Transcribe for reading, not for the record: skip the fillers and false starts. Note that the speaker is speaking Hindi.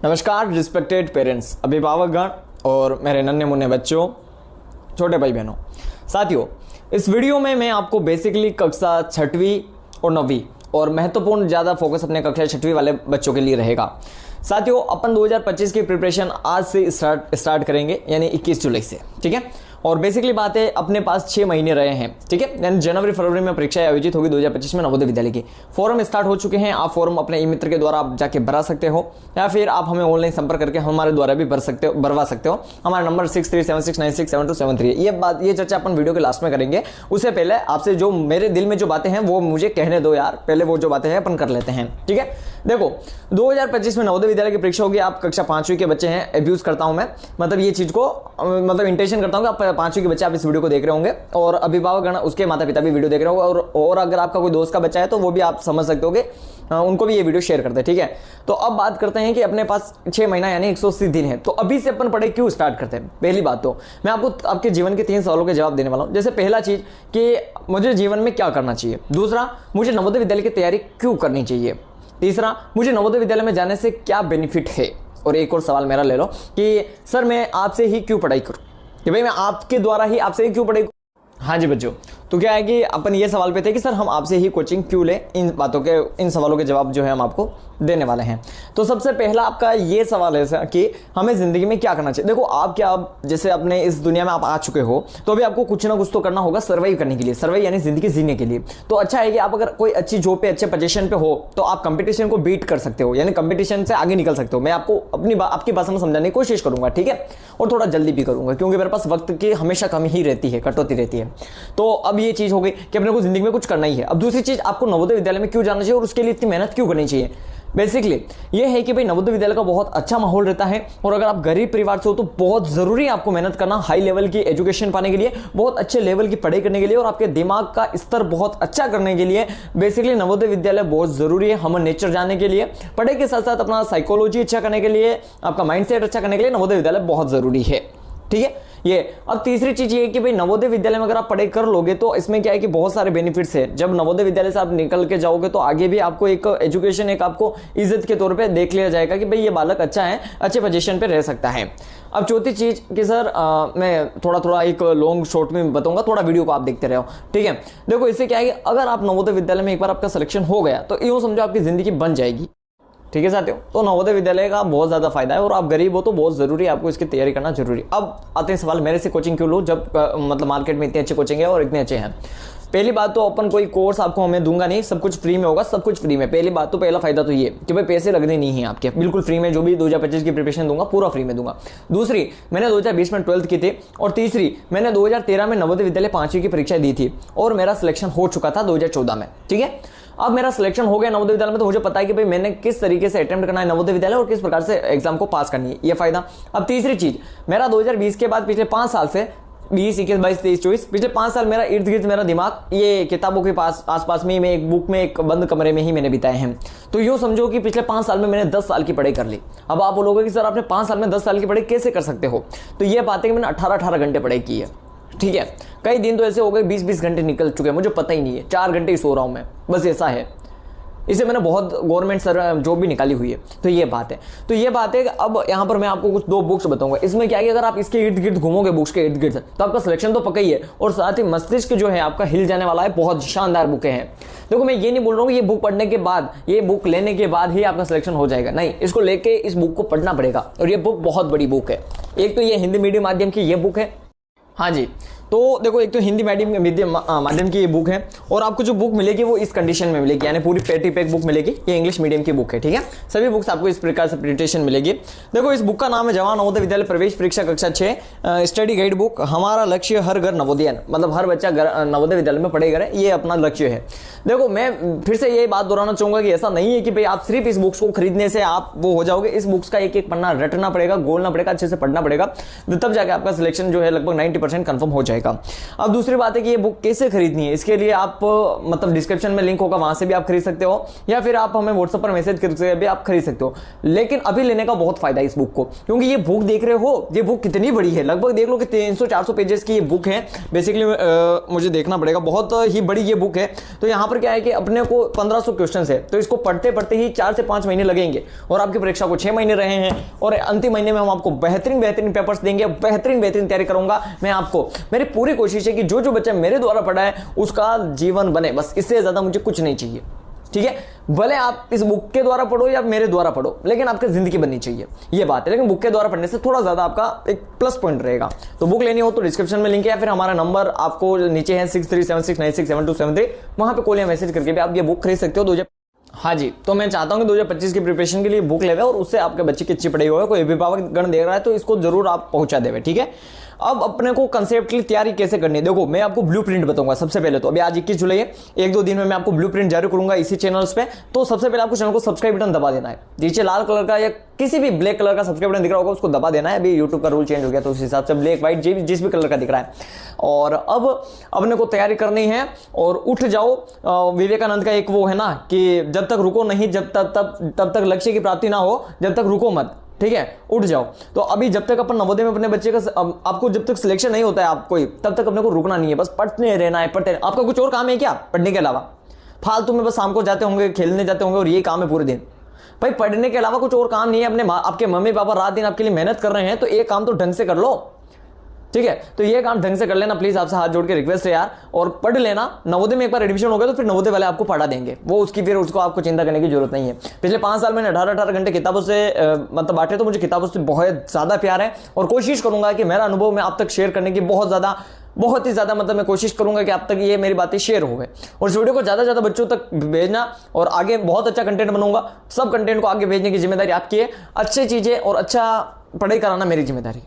नमस्कार रिस्पेक्टेड पेरेंट्स, अभिभावकगण और मेरे नन्हे मुन्ने बच्चों, छोटे भाई बहनों, साथियों। इस वीडियो में मैं आपको बेसिकली कक्षा 6वीं और 9वीं और महत्वपूर्ण ज़्यादा फोकस अपने कक्षा 6वीं वाले बच्चों के लिए रहेगा। साथियों, अपन 2025 की प्रिपरेशन आज से स्टार्ट करेंगे, यानी 21 जुलाई से, ठीक है। और बेसिकली बात है, अपने पास 6 महीने रहे हैं, ठीक है। यानी जनवरी फरवरी में परीक्षाएं आयोजित होगी 2025 में नवोदय विद्यालय की। फॉर्म स्टार्ट हो चुके हैं। आप फॉर्म अपने ई मित्र के द्वारा आप जाके भरा सकते हो, या फिर आप हमें ऑनलाइन संपर्क करके हमारे द्वारा भी भरवा सकते हो। हमारा नंबर 6376967273 है। ये चर्चा अपन वीडियो के लास्ट में करेंगे। उससे पहले आपसे जो मेरे दिल में जो बातें हैं वो मुझे कहने दो यार। पहले वो जो बातें हैं अपन कर लेते हैं, ठीक है। देखो, 2025 में नवोदय विद्यालय की परीक्षा होगी। आप कक्षा 5वीं के बच्चे हैं। एब्यूज करता हूं मैं, मतलब ये चीज को इंटेंशन करता हूं कि आप 5वीं के बच्चे आप इस वीडियो को देख रहे होंगे, और अभिभावक उसके माता पिता भी वीडियो देख रहे होंगे, और अगर आपका कोई दोस्त का बच्चा है तो वो भी आप समझ सकते होगे, उनको भी ये वीडियो शेयर करते हैं, ठीक है। तो अब बात करते हैं कि अपने पास 6 महीना यानी 180 दिन है, तो अभी से अपन पढ़ाई क्यों स्टार्ट करते हैं। पहली बात तो मैं आपको आपके जीवन के 3 सवालों के जवाब देने वाला हूं। जैसे पहला चीज कि मुझे जीवन में क्या करना चाहिए। दूसरा, मुझे नवोदय विद्यालय की तैयारी क्यों करनी चाहिए। तीसरा, मुझे नवोदय विद्यालय में जाने से क्या बेनिफिट है। और एक और सवाल मेरा ले लो कि सर मैं आपसे ही क्यों पढ़ाई करूं, कि भाई मैं आपके द्वारा ही आपसे ही क्यों पढ़ाई। हाँ जी बच्चों, तो क्या है कि अपन ये सवाल पे थे कि सर हम आपसे ही कोचिंग क्यों लें। इन बातों के, इन सवालों के जवाब जो है हम आपको देने वाले हैं। तो सबसे पहला आपका ये सवाल है कि हमें जिंदगी में क्या करना चाहिए। देखो, आप क्या, आप जैसे अपने इस दुनिया में आप आ चुके हो, तो अभी आपको कुछ ना कुछ तो करना होगा सर्वाइव करने के लिए। सर्वाइव यानी जिंदगी जीने के लिए। तो अच्छा है कि आप अगर कोई अच्छी जॉब पे, अच्छे पोजीशन पे हो, तो आप कंपटीशन को बीट कर सकते हो, यानी कंपटीशन से आगे निकल सकते हो। मैं आपको आपकी भाषा में समझाने की कोशिश करूंगा, ठीक है, और थोड़ा जल्दी भी करूंगा, क्योंकि मेरे पास वक्त की हमेशा कमी ही रहती है, कटौती रहती है। तो अब ये चीज हो गई कि अपने को जिंदगी में कुछ करना ही है। अब दूसरी चीज, आपको नवोदय विद्यालय में क्यों जाना चाहिए और उसके लिए इतनी मेहनत क्यों करनी चाहिए। बेसिकली ये है कि भाई नवोदय विद्यालय का बहुत अच्छा माहौल रहता है, और अगर आप गरीब परिवार से हो तो बहुत जरूरी है आपको मेहनत करना, हाई लेवल की एजुकेशन पाने के लिए, बहुत अच्छे लेवल की पढ़ाई करने के लिए, और आपके दिमाग का स्तर बहुत अच्छा करने के लिए बेसिकली नवोदय विद्यालय बहुत जरूरी है। ह्यूमन नेचर जानने के लिए, पढ़ाई के साथ साथ अपना साइकोलॉजी अच्छा करने के लिए, आपका माइंडसेट अच्छा करने के लिए नवोदय विद्यालय बहुत जरूरी है, ठीक है। ये अब तीसरी चीज ये है कि भाई नवोदय विद्यालय में अगर आप पढ़ाई कर लोगे तो इसमें क्या है कि बहुत सारे बेनिफिट्स है। जब नवोदय विद्यालय से आप निकल के जाओगे तो आगे भी आपको एक एजुकेशन, एक आपको इज्जत के तौर पे देख लिया जाएगा कि भाई ये बालक अच्छा है, अच्छे पोजीशन पे रह सकता है। अब चौथी चीज कि सर मैं थोड़ा एक लॉन्ग शॉर्ट में बताऊंगा, थोड़ा वीडियो को आप देखते रहो, ठीक है। देखो, इससे क्या है कि अगर आप नवोदय विद्यालय में एक बार आपका सिलेक्शन हो गया तो यूं समझो आपकी जिंदगी बन जाएगी, ठीक है साथियों। तो नवोदय विद्यालय का बहुत ज्यादा फायदा है, और आप गरीब हो तो बहुत जरूरी है आपको इसकी तैयारी करना जरूरी। अब आते हैं सवाल, मेरे से कोचिंग क्यों लो जब मतलब मार्केट में इतने अच्छे कोचिंग है और इतने अच्छे हैं। पहली बात तो अपन कोई कोर्स आपको हमें दूंगा नहीं, सब कुछ फ्री में होगा, सब कुछ फ्री में। पहली बात तो, पहला फायदा तो ये कि भाई पैसे लगने नहीं है आपके, बिल्कुल फ्री में। जो भी 2025 की प्रिपरेशन दूंगा पूरा फ्री में दूंगा। दूसरी, मैंने 2020 में 12th की थी, और तीसरी, मैंने 2013 में नवोदय विद्यालय 5वीं की परीक्षा दी थी, और मेरा सिलेक्शन हो चुका था 2014 में, ठीक है। अब मेरा सिलेक्शन हो गया नवोदय विद्यालय में, तो मुझे पता है कि भाई मैंने किस तरीके से अटेम्प्ट करना है नवोदय विद्यालय और किस प्रकार से एग्जाम को पास करनी है, ये फायदा। अब तीसरी चीज, मेरा 2020 के बाद पिछले 5 साल से 20, 21, 22, 23, 24 पिछले 5 साल मेरा इर्द गिर्द मेरा दिमाग ये किताबों के पास आसपास में ही, मैं एक बुक में एक बंद कमरे में ही मैंने बिताए हैं। तो यूं समझो कि पिछले 5 साल में मैंने 10 साल की पढ़ाई कर ली। अब आप बोलोगे कि सर आपने 5 साल में 10 साल की पढ़ाई कैसे कर सकते हो, तो ये बात है कि मैंने 18 घंटे पढ़ाई की है, ठीक है। कई दिन तो ऐसे हो गए 20 घंटे निकल चुके हैं, मुझे पता ही नहीं है, 4 घंटे ही सो रहा हूं मैं, बस ऐसा है। इसे मैंने बहुत गवर्नमेंट जॉब भी निकाली हुई है, तो ये बात है। तो ये बात है कि अब यहाँ पर मैं आपको कुछ 2 बुक्स बताऊंगा। इसमें क्या है कि अगर आप इसके इर्द गिर्द घूमोगे, बुक्स के इर्द गिर्द, तो आपका सिलेक्शन तो पक्का ही है, और साथ ही मस्तिष्क जो है आपका हिल जाने वाला है। बहुत शानदार बुकें हैं। देखो, मैं ये नहीं बोल रहा हूँ ये बुक पढ़ने के बाद, ये बुक लेने के बाद ही आपका सिलेक्शन हो जाएगा, नहीं। इसको लेके इस बुक को पढ़ना पड़ेगा, और ये बुक बहुत बड़ी बुक है। एक तो ये हिंदी मीडियम माध्यम की ये बुक है, हाँ जी। तो देखो, एक तो हिंदी माध्यम की ये बुक है, और आपको जो बुक मिलेगी वो इस कंडीशन में मिलेगी, यानी पूरी पेटी पैक बुक मिलेगी। ये इंग्लिश मीडियम की बुक है, ठीक है। सभी बुक्स आपको इस प्रकार से प्रेजेंटेशन मिलेगी। देखो, इस बुक का नाम है जवाहर नवोदय विद्यालय प्रवेश परीक्षा कक्षा 6 स्टडी गाइड बुक। हमारा लक्ष्य हर घर नवोदयन, मतलब हर बच्चा नवोदय विद्यालय में पढ़ेगा, ये अपना लक्ष्य है। देखो, मैं फिर से यही बात दोहराना चाहूंगा कि ऐसा नहीं है कि भाई आप सिर्फ इस बुक्स को खरीदने से आप वो हो जाओगे। इस बुक्स का एक एक पन्ना रटना पड़ेगा, गोलना पड़ेगा, अच्छे से पढ़ना पड़ेगा, तब जाके आपका सिलेक्शन जो है लगभग 90% कंफर्म हो जाएगा। का। अब दूसरी बात है कि ये बुक कैसे खरीदनी है, इसके लिए आप मतलब डिस्क्रिप्शन में लिंक होगा, वहां से भी आप खरीद सकते हो, या फिर आप हमें व्हाट्सएप पर मैसेज करके भी आप खरीद सकते हो। लेकिन अभी लेने का बहुत फायदा है इस बुक को, क्योंकि ये बुक देख रहे हो, ये बुक कितनी बड़ी है, लगभग देख लो कि 300-400 पेजेस की ये बुक है। बेसिकली मुझे देखना पड़ेगा, बहुत ही बड़ी ये बुक है। तो यहाँ पर क्या है कि अपने को 1500 क्वेश्चन है, तो इसको पढ़ते पढ़ते ही 4 से 5 महीने लगेंगे, और आपकी परीक्षा को 6 महीने रहे हैं, और अंतिम महीने में हम आपको बेहतरीन पेपर्स देंगे, बेहतरीन तैयारी करूंगा मैं आपको। मेरी पूरी कोशिश है कि जो बच्चा मेरे द्वारा पढ़ा है उसका जीवन बने, बस इससे ज्यादा मुझे कुछ नहीं चाहिए। ठीक है, भले आप इस बुक के द्वारा पढ़ो या मेरे द्वारा पढ़ो, लेकिन आपकी जिंदगी बननी चाहिए, ये बात है। लेकिन बुक के द्वारा पढ़ने से थोड़ा ज्यादा आपका एक प्लस पॉइंट रहेगा। तो बुक लेनी हो तो डिस्क्रिप्शन में लिंक है, या फिर हमारा नंबर आपको नीचे है 6376967273, वहां पे कॉल या मैसेज करके भी आप ये बुक खरीद सकते हो। हाँ जी, तो मैं चाहता हूं कि 2025 की प्रिपरेशन के लिए बुक लेवे और उससे आपके बच्चे की अच्छी पढ़ाई हो। कोई अभिभावक गण देख रहा है तो इसको जरूर आप पहुंचा देवे। ठीक है, अब अपने को कंसेप्ट की तैयारी कैसे करनी है, देखो मैं आपको ब्लूप्रिंट बताऊंगा। सबसे पहले तो अभी आज 21 जुलाई है, 1-2 दिन में मैं आपको ब्लूप्रिंट जारी करूंगा इसी चैनल्स पे। तो सबसे पहले आपको चैनल को सब्सक्राइब बटन दबा देना है, नीचे लाल कलर का या किसी भी ब्लैक कलर का सब्सक्राइब बटन दिख रहा होगा उसको दबा देना है। अभी यूट्यूब का रूल चेंज हो गया तो उस हिसाब से ब्लैक व्हाइट जिस भी कलर का दिख रहा है। और अब अपने को तैयारी करनी है, और उठ जाओ। विवेकानंद का एक वो है ना कि जब तक रुको नहीं, तब तक लक्ष्य की प्राप्ति ना हो, जब तक रुको मत। ठीक है, उठ जाओ। तो अभी जब तक अपन नवोदय में अपने बच्चे का आपको जब तक सिलेक्शन नहीं होता है आपको, तब तक अपने को रुकना नहीं है, बस पढ़ते रहना है, पढ़ते। आपका कुछ और काम है क्या पढ़ने के अलावा? फालतू में बस शाम को जाते होंगे, खेलने जाते होंगे और यही काम है पूरे दिन। भाई पढ़ने के अलावा कुछ और काम नहीं है, अपने आपके मम्मी पापा रात दिन आपके लिए मेहनत कर रहे हैं, तो एक काम तो ढंग से कर लो। ठीक है, तो ये काम ढंग से कर लेना प्लीज, आपसे हाथ जोड़ के रिक्वेस्ट है यार। और पढ़ लेना, नवोदय में एक बार एडमिशन हो गया तो फिर नवोदय वाले आपको पढ़ा देंगे, वो उसकी फिर उसको आपको चिंता करने की जरूरत नहीं है। पिछले 5 साल मैंने 18-18 घंटे किताबों से मतलब बांटे, तो मुझे किताबों से बहुत ज्यादा प्यार है, और कोशिश करूंगा कि मेरा अनुभव मैं आप तक शेयर करने की बहुत ही ज्यादा मतलब मैं कोशिश करूंगा कि आप तक ये मेरी बातें शेयर हो गए। और इस वीडियो को ज्यादा से ज्यादा बच्चों तक भेजना, और आगे बहुत अच्छा कंटेंट बनाऊंगा। सब कंटेंट को आगे भेजने की जिम्मेदारी आपकी है। अच्छी चीजें और अच्छा पढ़ाई कराना मेरी जिम्मेदारी।